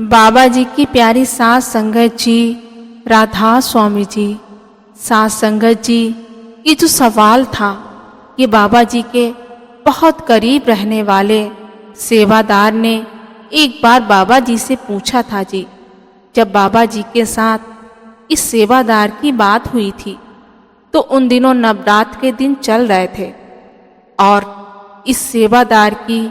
बाबा जी की प्यारी सास संगत जी, राधा स्वामी जी। सास संगत जी, ये जो सवाल था ये बाबा जी के बहुत करीब रहने वाले सेवादार ने एक बार बाबा जी से पूछा था जी। जब बाबा जी के साथ इस सेवादार की बात हुई थी तो उन दिनों नवरात्र के दिन चल रहे थे और इस सेवादार की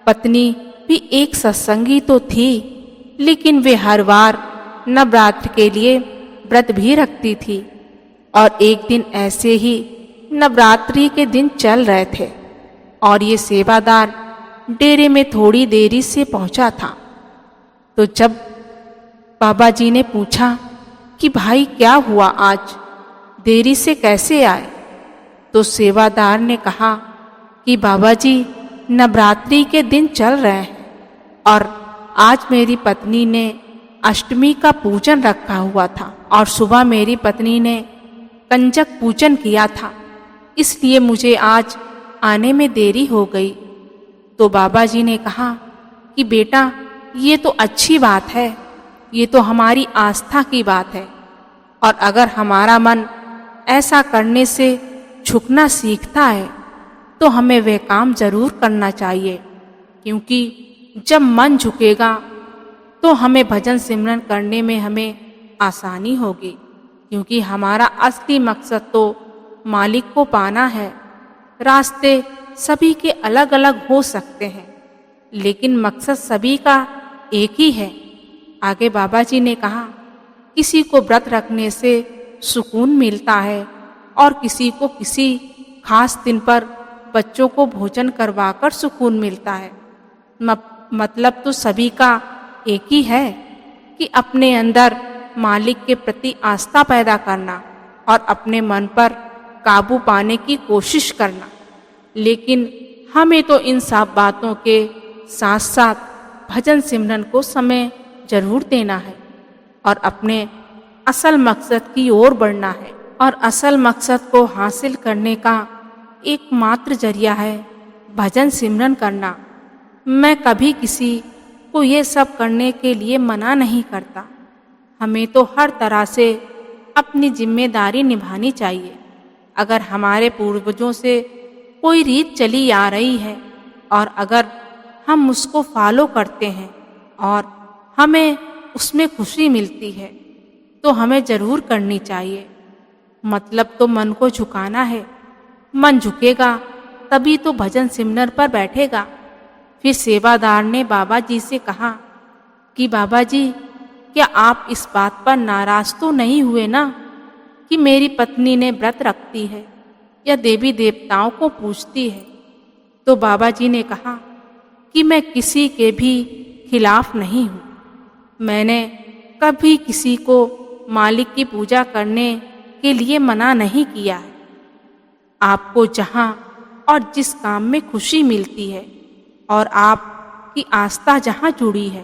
पत्नी भी एक सत्संगी तो थी, लेकिन वे हर बार नवरात्र के लिए व्रत भी रखती थी। और एक दिन ऐसे ही नवरात्रि के दिन चल रहे थे और ये सेवादार डेरे में थोड़ी देरी से पहुंचा था। तो जब बाबा जी ने पूछा कि भाई क्या हुआ, आज देरी से कैसे आए, तो सेवादार ने कहा कि बाबा जी नवरात्रि के दिन चल रहे हैं और आज मेरी पत्नी ने अष्टमी का पूजन रखा हुआ था और सुबह मेरी पत्नी ने कंजक पूजन किया था, इसलिए मुझे आज आने में देरी हो गई। तो बाबा जी ने कहा कि बेटा ये तो अच्छी बात है, ये तो हमारी आस्था की बात है और अगर हमारा मन ऐसा करने से झुकना सीखता है तो हमें वह काम जरूर करना चाहिए, क्योंकि जब मन झुकेगा तो हमें भजन सिमरन करने में हमें आसानी होगी, क्योंकि हमारा असली मकसद तो मालिक को पाना है। रास्ते सभी के अलग अलग हो सकते हैं, लेकिन मकसद सभी का एक ही है। आगे बाबा जी ने कहा, किसी को व्रत रखने से सुकून मिलता है और किसी को किसी खास दिन पर बच्चों को भोजन करवाकर सुकून मिलता है। मतलब तो सभी का एक ही है कि अपने अंदर मालिक के प्रति आस्था पैदा करना और अपने मन पर काबू पाने की कोशिश करना। लेकिन हमें तो इन सब बातों के साथ साथ भजन सिमरन को समय जरूर देना है और अपने असल मकसद की ओर बढ़ना है। और असल मकसद को हासिल करने का एकमात्र जरिया है भजन सिमरन करना। मैं कभी किसी को ये सब करने के लिए मना नहीं करता। हमें तो हर तरह से अपनी जिम्मेदारी निभानी चाहिए। अगर हमारे पूर्वजों से कोई रीत चली आ रही है और अगर हम उसको फॉलो करते हैं और हमें उसमें खुशी मिलती है तो हमें जरूर करनी चाहिए। मतलब तो मन को झुकाना है। मन झुकेगा तभी तो भजन सिमरन पर बैठेगा। फिर सेवादार ने बाबा जी से कहा कि बाबा जी, क्या आप इस बात पर नाराज तो नहीं हुए ना कि मेरी पत्नी ने व्रत रखती है या देवी देवताओं को पूजती है? तो बाबा जी ने कहा कि मैं किसी के भी खिलाफ नहीं हूँ। मैंने कभी किसी को मालिक की पूजा करने के लिए मना नहीं किया है। आपको जहाँ और जिस काम में खुशी मिलती है और आपकी आस्था जहाँ जुड़ी है,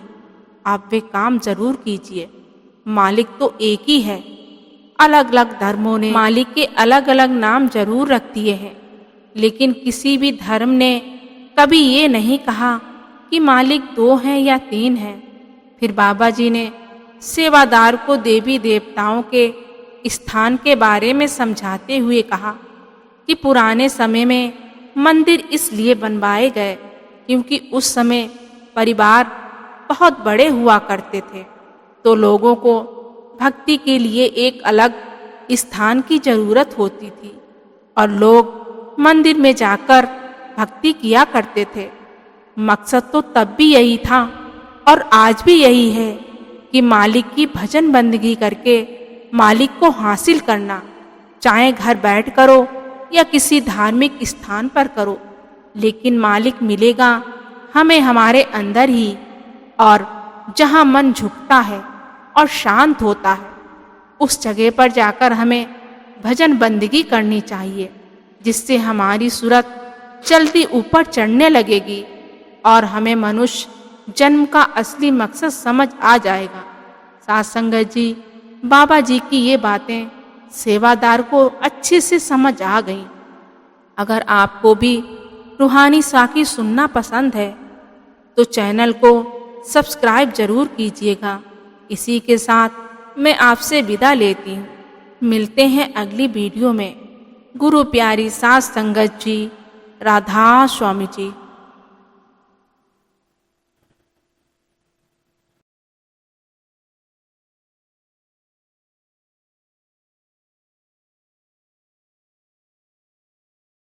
आप वे काम जरूर कीजिए। मालिक तो एक ही है। अलग अलग धर्मों ने मालिक के अलग अलग नाम जरूर रख दिए हैं, लेकिन किसी भी धर्म ने कभी ये नहीं कहा कि मालिक 2 हैं या 3 हैं। फिर बाबा जी ने सेवादार को देवी देवताओं के स्थान के बारे में समझाते हुए कहा कि पुराने समय में मंदिर इसलिए बनवाए गए क्योंकि उस समय परिवार बहुत बड़े हुआ करते थे, तो लोगों को भक्ति के लिए एक अलग स्थान की जरूरत होती थी और लोग मंदिर में जाकर भक्ति किया करते थे। मकसद तो तब भी यही था और आज भी यही है कि मालिक की भजन बंदगी करके मालिक को हासिल करना, चाहे घर बैठ करो या किसी धार्मिक स्थान पर करो, लेकिन मालिक मिलेगा हमें हमारे अंदर ही। और जहाँ मन झुकता है और शांत होता है उस जगह पर जाकर हमें भजन बंदगी करनी चाहिए, जिससे हमारी सूरत जल्दी ऊपर चढ़ने लगेगी और हमें मनुष्य जन्म का असली मकसद समझ आ जाएगा। साथ संगत जी, बाबा जी की ये बातें सेवादार को अच्छे से समझ आ गई। अगर आपको भी रूहानी साखी सुनना पसंद है तो चैनल को सब्सक्राइब जरूर कीजिएगा। इसी के साथ मैं आपसे विदा लेती हूँ। मिलते हैं अगली वीडियो में। गुरु प्यारी सास संगत जी, राधा स्वामी जी।